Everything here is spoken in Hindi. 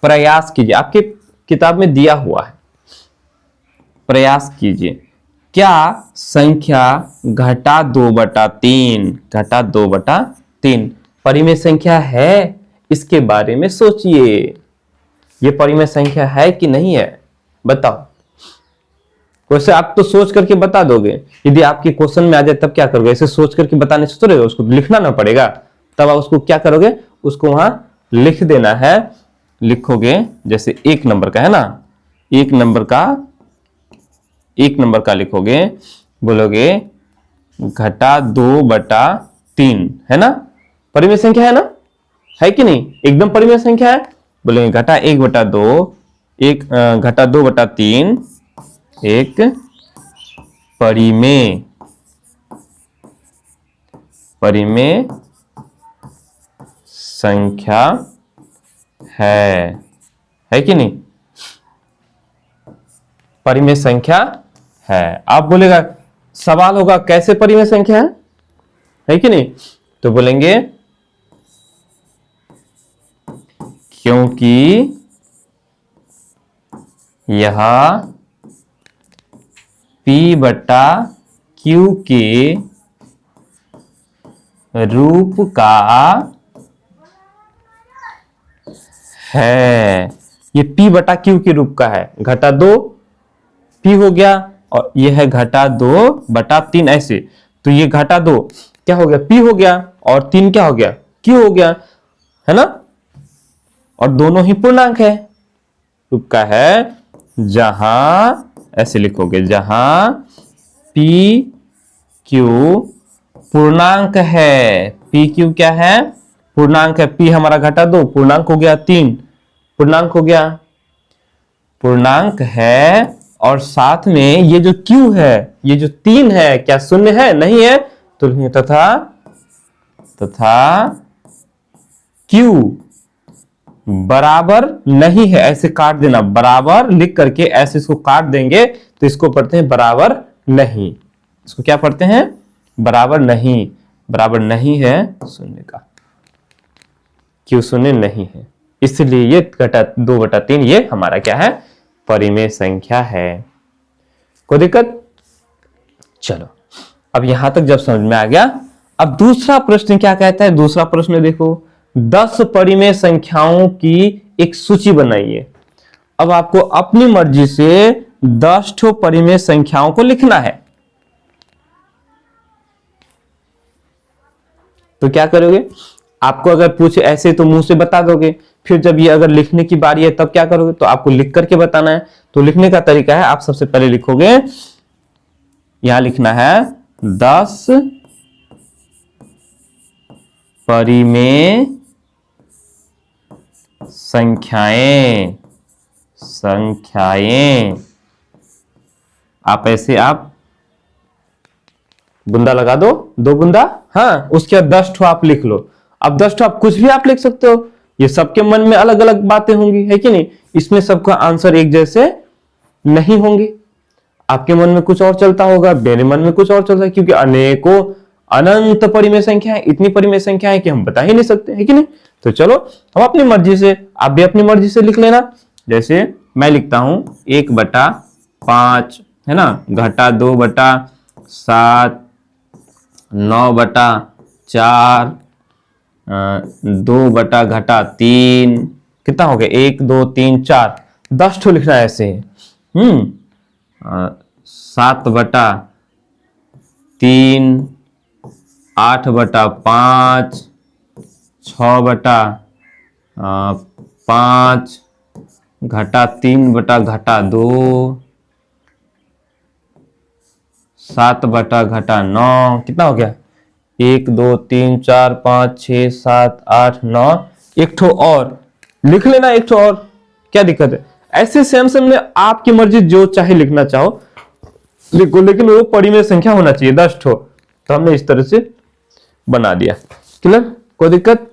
प्रयास कीजिए, आपके किताब में दिया हुआ है, प्रयास कीजिए क्या संख्या घटा 2/3, घटा 2/3 परिमेय संख्या है? इसके बारे में सोचिए, ये परिमेय संख्या है कि नहीं है, बताओ। वैसे आप तो सोच करके बता दोगे, यदि आपके क्वेश्चन में आ जाए तब क्या करोगे? ऐसे सोच करके बताने से थोड़े, उसको लिखना ना पड़ेगा, तब आप उसको क्या करोगे, उसको वहां लिख देना है। लिखोगे जैसे 1 नंबर का है ना, 1 नंबर का लिखोगे, बोलोगे घटा 2/3 है ना, परिमेय संख्या है ना, है कि नहीं? एकदम परिमेय संख्या है। बोलेंगे घटा 1/2, घटा 2/3 एक परिमेय संख्या है कि नहीं? परिमेय संख्या है। आप बोलेगा, सवाल होगा कैसे परिमेय संख्या है कि नहीं? तो बोलेंगे क्योंकि यह P/Q के रूप का है। ये P/Q के रूप का है। घटा 2 P हो गया और ये है घटा 2/3 ऐसे। तो ये घटा 2 क्या हो गया? P हो गया और 3 क्या हो गया? Q हो गया, है ना? और दोनों ही पूर्णांक है, रूप का है। जहां ऐसे लिखोगे, जहां PQ पूर्णांक है, PQ क्या है? पूर्णांक है। P हमारा घटा 2 पूर्णांक हो गया, 3 पूर्णांक हो गया, पूर्णांक है। और साथ में ये जो Q है, ये जो 3 है, क्या शून्य है? नहीं है। तो तथा Q बराबर नहीं है, ऐसे काट देना, बराबर लिख करके ऐसे इसको काट देंगे तो इसको पढ़ते हैं बराबर नहीं। इसको क्या पढ़ते हैं? बराबर नहीं। बराबर नहीं है शून्य का, Q शून्य नहीं है, इसलिए ये घटा 2/3 ये हमारा क्या है? परिमेय संख्या है। कोई दिक्कत? चलो, अब यहां तक जब समझ में आ गया, अब दूसरा प्रश्न क्या कहता है? दूसरा प्रश्न देखो, 10 परिमेय संख्याओं की एक सूची बनाइए। अब आपको अपनी मर्जी से 10 ठो परिमेय संख्याओं को लिखना है। तो क्या करोगे? आपको अगर पूछे ऐसे तो मुंह से बता दोगे, फिर जब ये अगर लिखने की बारी है तब क्या करोगे? तो आपको लिख करके बताना है। तो लिखने का तरीका है, आप सबसे पहले लिखोगे, यहां लिखना है 10 परिमेय संख्याएं। आप ऐसे आप बूंदा लगा दो, 2 बूंदा, हाँ, उसके बाद 10 ठो आप लिख लो। अब 10 ठो आप कुछ भी आप लिख सकते हो, ये सबके मन में अलग अलग बातें होंगी, है कि नहीं? इसमें सबका आंसर एक जैसे नहीं होंगे। आपके मन में कुछ और चलता होगा, मेरे मन में कुछ और चलता है, क्योंकि अनेकों अनंत परिमेय संख्या है, इतनी परिमेय संख्या है कि हम बता ही नहीं सकते, है कि नहीं? तो चलो, हम अपनी मर्जी से, आप भी अपनी मर्जी से लिख लेना। जैसे मैं लिखता हूं 1/5 है ना, घटा 2/7, 9/4, 2/3, कितना हो गया? 1 2 3 4, 10 ठो लिखना है ऐसे। 7/3, 8/5, 6/5, घटा 3/2, 7/9, कितना हो गया? 1 2 3 4 5 6 7 8 9, एक ठो और लिख लेना, एक ठो और, क्या दिक्कत है? ऐसे सेम में आपकी मर्जी, जो चाहे लिखना चाहो लिखो, लेकिन वो परिमेय संख्या होना चाहिए 10 ठो। तो हमने इस तरह से बना दिया। क्लियर? कोई दिक्कत?